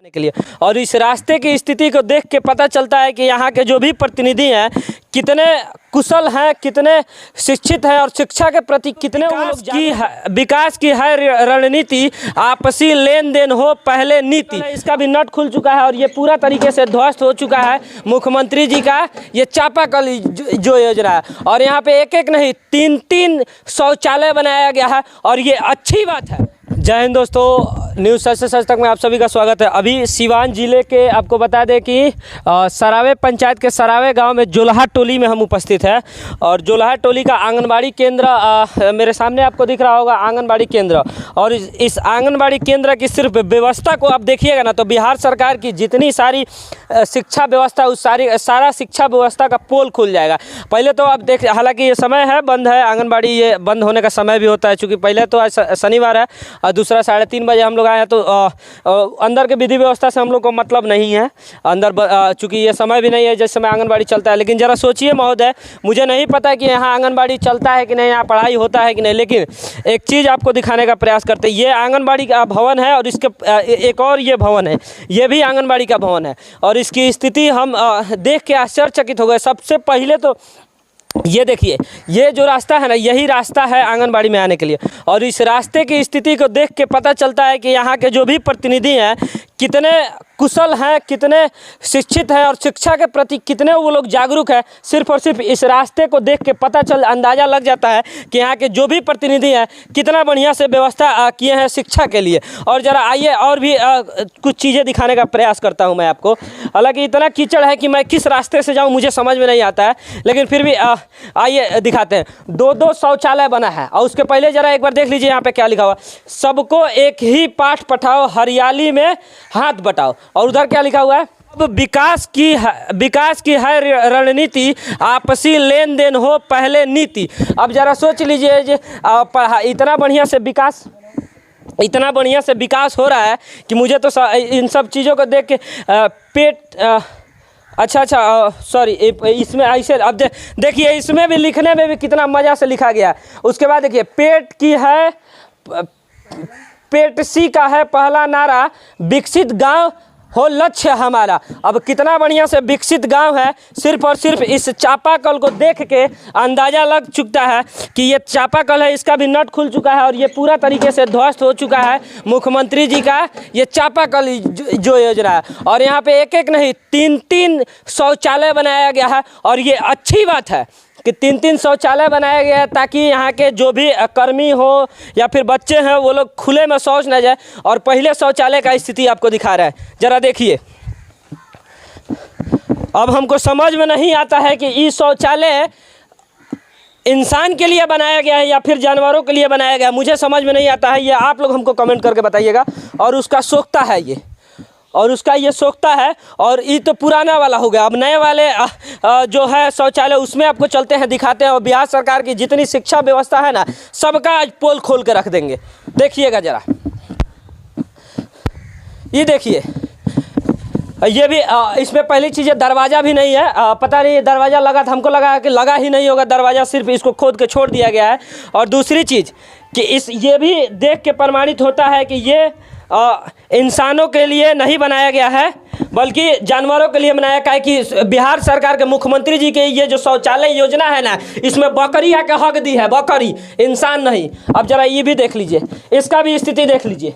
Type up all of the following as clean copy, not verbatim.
के लिए। और इस रास्ते की स्थिति को देख के पता चलता है कि यहाँ के जो भी प्रतिनिधि हैं कितने कुशल हैं, कितने शिक्षित हैं और शिक्षा के प्रति कितने विकास की है रणनीति, आपसी लेन देन हो पहले नीति। इसका भी नट खुल चुका है और ये पूरा तरीके से ध्वस्त हो चुका है मुख्यमंत्री जी का ये चापाकल जो योजना है। और यहाँ पे एक एक नहीं 3-3 शौचालय बनाया गया है और ये अच्छी बात है। जय हिंद दोस्तों, न्यूज़ सच से सच तक में आप सभी का स्वागत है। अभी सिवान जिले के आपको बता दें कि सरावे पंचायत के सरावे गांव में जोलहा टोली में हम उपस्थित हैं और जोलहा टोली का आंगनबाड़ी केंद्र मेरे सामने आपको दिख रहा होगा, आंगनबाड़ी केंद्र। और इस आंगनबाड़ी केंद्र की सिर्फ व्यवस्था को आप देखिएगा ना तो बिहार सरकार की जितनी सारी शिक्षा व्यवस्था उस सारा शिक्षा व्यवस्था का पोल खुल जाएगा। पहले तो आप देख, हालांकि ये समय है बंद है आंगनबाड़ी, ये बंद होने का समय भी होता है चूँकि पहले तो आज शनिवार है और दूसरा 3:30 बजे हम लोग आए हैं तो अंदर के विधि व्यवस्था से हम लोग को मतलब नहीं है अंदर, चूँकि ये समय भी नहीं है जिस समय आंगनबाड़ी चलता है। लेकिन ज़रा सोचिए महोदय, मुझे नहीं पता कि यहाँ आंगनबाड़ी चलता है कि नहीं, यहाँ पढ़ाई होता है कि नहीं, लेकिन एक चीज़ आपको दिखाने का प्रयास करते हैं। ये आंगनबाड़ी का भवन है और इसके एक और ये भवन है, ये भी आंगनबाड़ी का भवन है और इसकी स्थिति हम देख के आश्चर्यचकित हो गए। सबसे पहले तो ये देखिए, ये जो रास्ता है ना, यही रास्ता है आंगनबाड़ी में आने के लिए। और इस रास्ते की स्थिति को देख के पता चलता है कि यहाँ के जो भी प्रतिनिधि हैं कितने कुशल हैं, कितने शिक्षित हैं और शिक्षा के प्रति कितने वो लोग जागरूक हैं। सिर्फ और सिर्फ इस रास्ते को देख के अंदाज़ा लग जाता है कि यहाँ के जो भी प्रतिनिधि हैं कितना बढ़िया से व्यवस्था किए हैं शिक्षा के लिए। और ज़रा आइए और भी कुछ चीज़ें दिखाने का प्रयास करता हूँ मैं आपको। हालांकि इतना कीचड़ है कि मैं किस रास्ते से जाऊँ मुझे समझ में नहीं आता है, लेकिन फिर भी आइए दिखाते हैं। 2-2 शौचालय बना है और उसके पहले ज़रा एक बार देख लीजिए यहाँ पे क्या लिखा हुआ, सबको एक ही पाठ पढ़ाओ, हरियाली में हाथ बटाओ। और उधर क्या लिखा हुआ है, अब विकास की है रणनीति, आपसी लेन देन हो पहले नीति। अब ज़रा सोच लीजिए इतना बढ़िया से विकास हो रहा है कि मुझे तो इन सब चीज़ों को देख के पेट अच्छा सॉरी, इसमें ऐसे अब देखिए इसमें भी लिखने में भी कितना मज़ा से लिखा गया है। उसके बाद देखिए पेट सी का है पहला नारा, विकसित गांव हो लक्ष्य हमारा। अब कितना बढ़िया से विकसित गांव है, सिर्फ और सिर्फ इस चापाकल को देख के अंदाज़ा लग चुका है कि ये चापाकल है, इसका भी नट खुल चुका है और ये पूरा तरीके से ध्वस्त हो चुका है मुख्यमंत्री जी का ये चापाकल जो योजना है। और यहाँ पे एक एक नहीं 3-3 शौचालय बनाया गया है और ये अच्छी बात है कि 3-3 शौचालय बनाया गया है ताकि यहाँ के जो भी कर्मी हो या फिर बच्चे हैं वो लोग खुले में शौच न जाए। और पहले शौचालय का स्थिति आपको दिखा रहा है, ज़रा देखिए। अब हमको समझ में नहीं आता है कि ये शौचालय इंसान के लिए बनाया गया है या फिर जानवरों के लिए बनाया गया है, मुझे समझ में नहीं आता है। ये आप लोग हमको कमेंट करके बताइएगा। और उसका सोख्ता है ये, और उसका ये सोख्ता है और ये तो पुराना वाला हो गया। अब नए वाले जो है शौचालय उसमें आपको चलते हैं, दिखाते हैं। और बिहार सरकार की जितनी शिक्षा व्यवस्था है ना, सबका आज पोल खोल के रख देंगे। देखिएगा ज़रा, ये देखिए, ये भी इसमें पहली चीज़ दरवाज़ा भी नहीं है। पता नहीं दरवाज़ा लगा था, हमको लगा कि लगा ही नहीं होगा दरवाज़ा, सिर्फ इसको खोद के छोड़ दिया गया है। और दूसरी चीज़ कि ये भी देख के प्रमाणित होता है कि ये इंसानों के लिए नहीं बनाया गया है बल्कि जानवरों के लिए बनाया गया है। कि बिहार सरकार के मुख्यमंत्री जी के ये जो शौचालय योजना है ना, इसमें बकरी आके हक दी है, बकरी, इंसान नहीं। अब जरा ये भी देख लीजिए, इसका भी स्थिति देख लीजिए।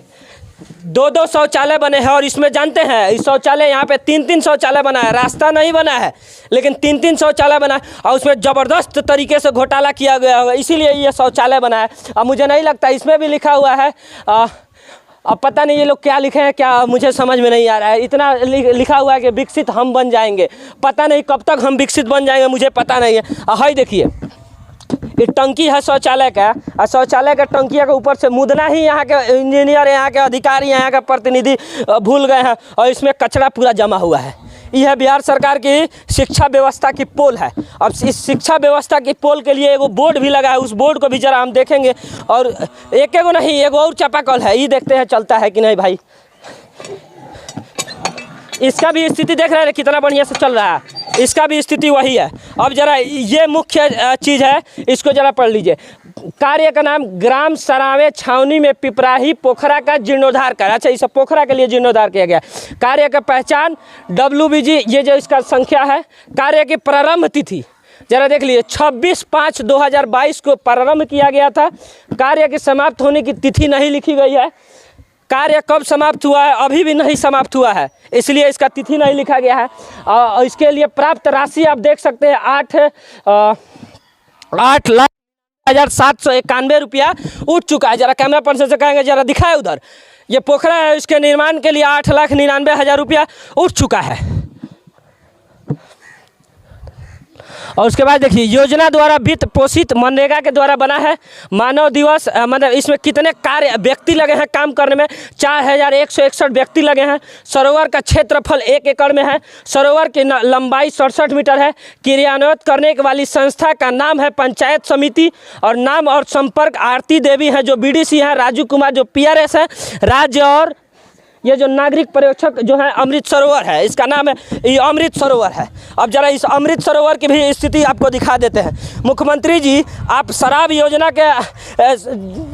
2-2 शौचालय बने हैं और इसमें जानते हैं इस शौचालय यहाँ पे 3-3 शौचालय बना है, रास्ता नहीं बना है लेकिन 3-3 शौचालय बना है और उसमें ज़बरदस्त तरीके से घोटाला किया गया होगा, इसीलिए ये शौचालय बना है। अब मुझे नहीं लगता, इसमें भी लिखा हुआ है अब पता नहीं ये लोग क्या लिखे हैं, क्या मुझे समझ में नहीं आ रहा है। इतना लिखा हुआ है कि विकसित हम बन जाएंगे, पता नहीं कब तक हम विकसित बन जाएंगे, मुझे पता नहीं है। हाई देखिए, ये टंकी है शौचालय का और शौचालय का टंकिया के ऊपर से मुदना ही यहाँ के इंजीनियर, यहाँ के अधिकारी, यहाँ के प्रतिनिधि भूल गए हैं और इसमें कचरा पूरा जमा हुआ है। यह बिहार सरकार की शिक्षा व्यवस्था की पोल है। अब इस शिक्षा व्यवस्था की पोल के लिए एगो बोर्ड भी लगा है, उस बोर्ड को भी जरा हम देखेंगे। और एक नहीं, एगो और चापाकल है, ये देखते हैं चलता है कि नहीं भाई। इसका भी स्थिति देख रहे हैं कितना बढ़िया से चल रहा है, इसका भी स्थिति वही है। अब जरा ये मुख्य चीज़ है, इसको जरा पढ़ लीजिए। कार्य का नाम ग्राम सरावे छावनी में पिपराही पोखरा का जीर्णोद्धार कर। अच्छा, इस पोखरा के लिए जीर्णोद्धार किया गया। कार्य का पहचान WBG, ये जो इसका संख्या है। कार्य की प्रारंभ तिथि जरा देख लीजिए, 26/5/2022 को प्रारंभ किया गया था। कार्य के समाप्त होने की तिथि नहीं लिखी गई है। कार्य कब समाप्त हुआ है अभी भी नहीं समाप्त हुआ है, इसलिए इसका तिथि नहीं लिखा गया है। और इसके लिए प्राप्त राशि आप देख सकते हैं 8,0791 रुपया उठ चुका है। जरा कैमरा पर्सन से कहेंगे जरा दिखाए उधर, ये पोखरा है, इसके निर्माण के लिए 8,99,000 रुपया उठ चुका है। और उसके बाद देखिए, योजना द्वारा वित्त पोषित मनरेगा के द्वारा बना है। मानव दिवस मतलब इसमें कितने कार्य व्यक्ति लगे हैं काम करने में, 4,161 व्यक्ति लगे हैं। सरोवर का क्षेत्रफल 1 एकड़ में है। सरोवर की लंबाई 67 मीटर है। क्रियान्वित करने वाली संस्था का नाम है पंचायत समिति, और नाम और संपर्क आरती देवी है जो BDC हैं, राजू कुमार जो PRS है राज्य, और ये जो नागरिक पर्यवेक्षक जो है अमृत सरोवर है, इसका नाम है ये अमृत सरोवर है। अब जरा इस अमृत सरोवर की भी स्थिति आपको दिखा देते हैं। मुख्यमंत्री जी, आप शराब योजना के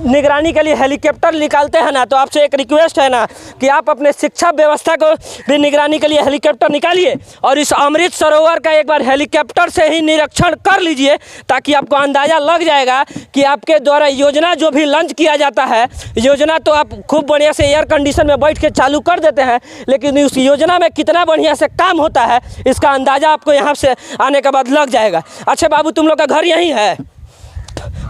निगरानी के लिए हेलीकॉप्टर निकालते हैं ना, तो आपसे एक रिक्वेस्ट है ना कि आप अपने शिक्षा व्यवस्था को भी निगरानी के लिए हेलीकॉप्टर निकालिए, और इस अमृत सरोवर का एक बार हेलीकॉप्टर से ही निरीक्षण कर लीजिए, ताकि आपको अंदाज़ा लग जाएगा कि आपके द्वारा योजना जो भी लॉन्च किया जाता है, योजना तो आप खूब बढ़िया से एयर कंडीशन में बैठ के चालू कर देते हैं, लेकिन उस योजना में कितना बढ़िया से काम होता है इसका अंदाज़ा आपको यहाँ से आने के बाद लग जाएगा। अच्छा बाबू, तुम लोग का घर यहीं है?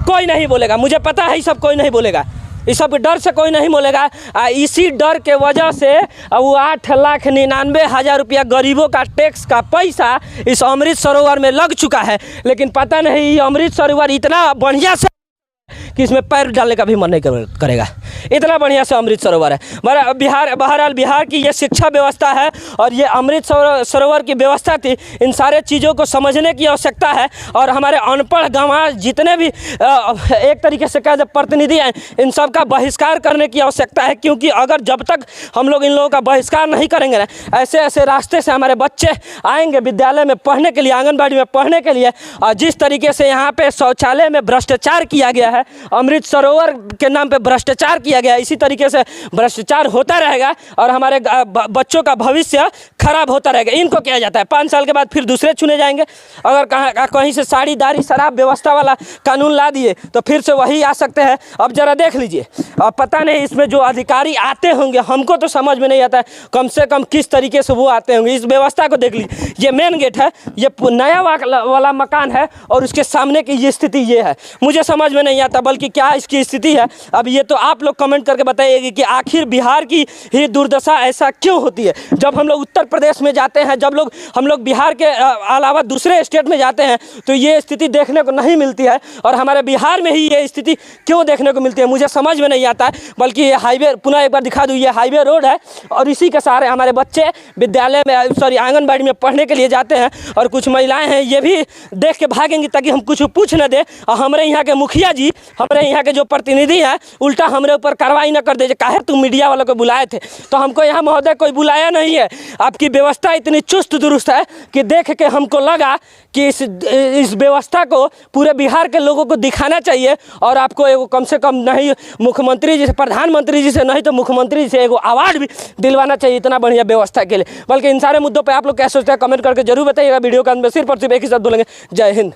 कोई नहीं बोलेगा, मुझे पता है, ये सब कोई नहीं बोलेगा, इस सब डर से कोई नहीं बोलेगा। इसी डर के वजह से वो 8,99,000 रुपया गरीबों का टैक्स का पैसा इस अमृत सरोवर में लग चुका है। लेकिन पता नहीं ये अमृत सरोवर इतना बढ़िया से कि इसमें पैर डालने का भी मन नहीं करेगा, इतना बढ़िया से अमृत सरोवर है। बहरहाल बिहार की ये शिक्षा व्यवस्था है, और ये अमृत सरोवर की व्यवस्था थी। इन सारे चीज़ों को समझने की आवश्यकता है, और हमारे अनपढ़ गंवार जितने भी एक तरीके से कह दे प्रतिनिधि हैं, इन सब का बहिष्कार करने की आवश्यकता है। क्योंकि अगर जब तक हम लोग इन लोगों का बहिष्कार नहीं करेंगे ना, ऐसे ऐसे रास्ते से हमारे बच्चे आएंगे विद्यालय में पढ़ने के लिए, आंगनबाड़ी में पढ़ने के लिए, और जिस तरीके से यहाँ पे शौचालय में भ्रष्टाचार किया गया है, अमृत सरोवर के नाम पे भ्रष्टाचार किया गया, इसी तरीके से भ्रष्टाचार होता रहेगा और हमारे बच्चों का भविष्य खराब होता रहेगा। इनको किया जाता है, 5 साल के बाद फिर दूसरे चुने जाएंगे। अगर कहीं से साड़ी दारी शराब व्यवस्था वाला कानून ला दिए तो फिर से वही आ सकते हैं। अब जरा देख लीजिए, अब पता नहीं इसमें जो अधिकारी आते होंगे, हमको तो समझ में नहीं आता है कम से कम किस तरीके से वो आते होंगे। इस व्यवस्था को देख लीजिए, ये मेन गेट है, ये नया वाला मकान है, और उसके सामने की ये स्थिति ये है। मुझे समझ में नहीं आता बल्कि क्या इसकी स्थिति है। अब ये तो आप लोग कमेंट करके बताइएगा कि आखिर बिहार की ही दुर्दशा ऐसा क्यों होती है। जब हम लोग उत्तर प्रदेश में जाते हैं, जब हम लोग बिहार के अलावा दूसरे स्टेट में जाते हैं, तो ये स्थिति देखने को नहीं मिलती है, और हमारे बिहार में ही ये स्थिति क्यों देखने को मिलती है मुझे समझ में नहीं आता है। बल्कि ये हाईवे, पुनः एक बार दिखा दूँ, ये हाईवे रोड है, और इसी के सहारे हमारे बच्चे विद्यालय में आंगनबाड़ी में पढ़ने के लिए जाते हैं। और कुछ महिलाएं हैं, ये भी देख के भागेंगी ताकि हम कुछ पूछ न दे, और हमारे यहाँ के मुखिया जी, हमारे यहाँ के जो प्रतिनिधि हैं, उल्टा हमारे ऊपर कार्रवाई न कर दे। काहे तुम मीडिया वालों को बुलाए थे? तो हमको यहाँ महोदय कोई बुलाया नहीं है। आपकी व्यवस्था इतनी चुस्त दुरुस्त है कि देख के हमको लगा कि इस व्यवस्था को पूरे बिहार के लोगों को दिखाना चाहिए, और आपको एगो कम से कम नहीं मुख्यमंत्री जी से, प्रधानमंत्री जी से नहीं तो मुख्यमंत्री जी से एगो अवार्ड भी दिलवाना चाहिए इतना बढ़िया व्यवस्था के लिए। बल्कि इन सारे मुद्दों पर आप लोग क्या सोचते हैं कमेंट करके जरूर बताइएगा। वीडियो का अंत में सिर्फ और सिर्फ एक ही शब्द बोलेंगे, जय हिंद।